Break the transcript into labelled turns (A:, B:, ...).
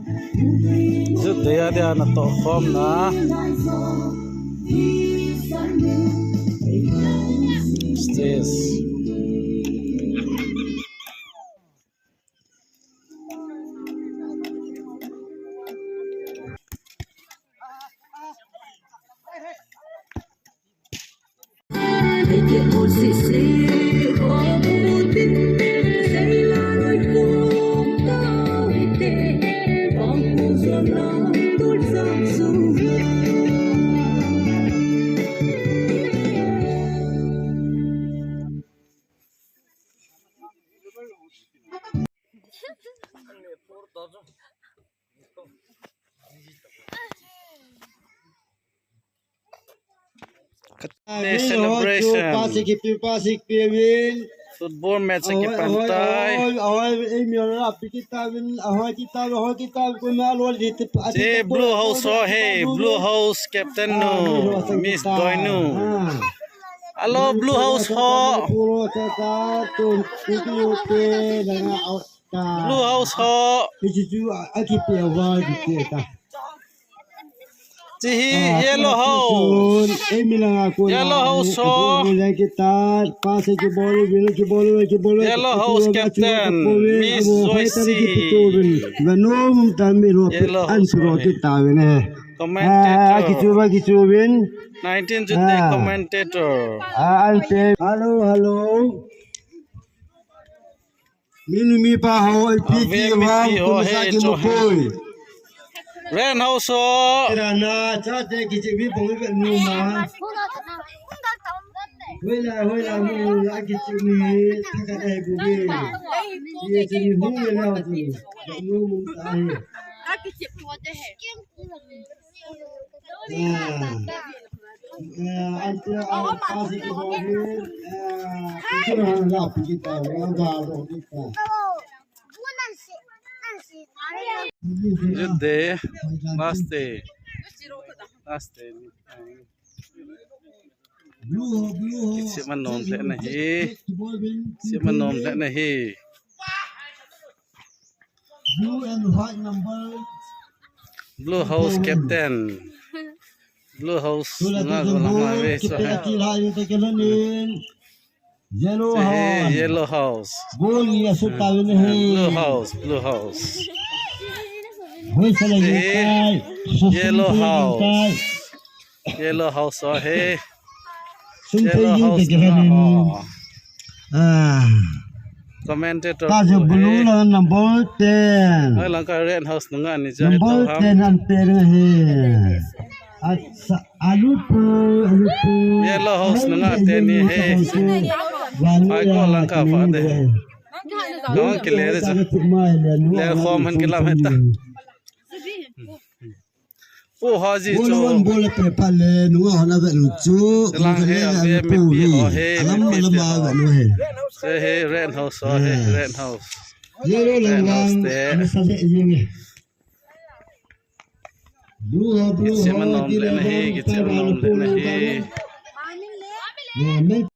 A: Dia dia na to form na stays celebration football match ke pantai blue house blue house captain no miss doinu hello blue house blue house yellow house yellow house captain miss Joyce yellow house commentator 19 Jude commentator
B: hello mi pa ho piki wa ko sa ki mo koi
A: Ren house
B: Kirana cha te ki chi bi bong be nu ma Hoila mu la ki chi ni ta ka dai bu be ye chi ni hu le na ji nu mu ta he
C: a ki chi po de he
B: ante a pa si ki bo ni ki na la ki ta wa ga ro ki ta
A: Good day. Last day. Si manom le na hi. Si manom le na hi.
B: Blue and white number.
A: Blue house captain. Blue house nga golang ma we so ha.
B: Yellow house.
A: Yellow house.
B: Blue
A: house. Blue house.
B: Yellow house.
A: Yellow house he.
B: Yellow house.
A: Commentator.
B: Blue number 10.
A: Ai lang ka red house nga ni ja
B: Number 10 ante he. Alupu.
A: Yellow house nga te ni he. Ai ko lang ka fa de. Dong ke le ja. Le khom han ke lam heta. Pu ha ji chu.
B: Bol pe pale nu na ve lu chu.
A: Lang he ave me pi ho he.
B: Alam ma ve nu he.
A: Se he red house he red house.
B: Yellow lang sa de ye. Blue
A: Kitse manom le na he kitse manom le na he.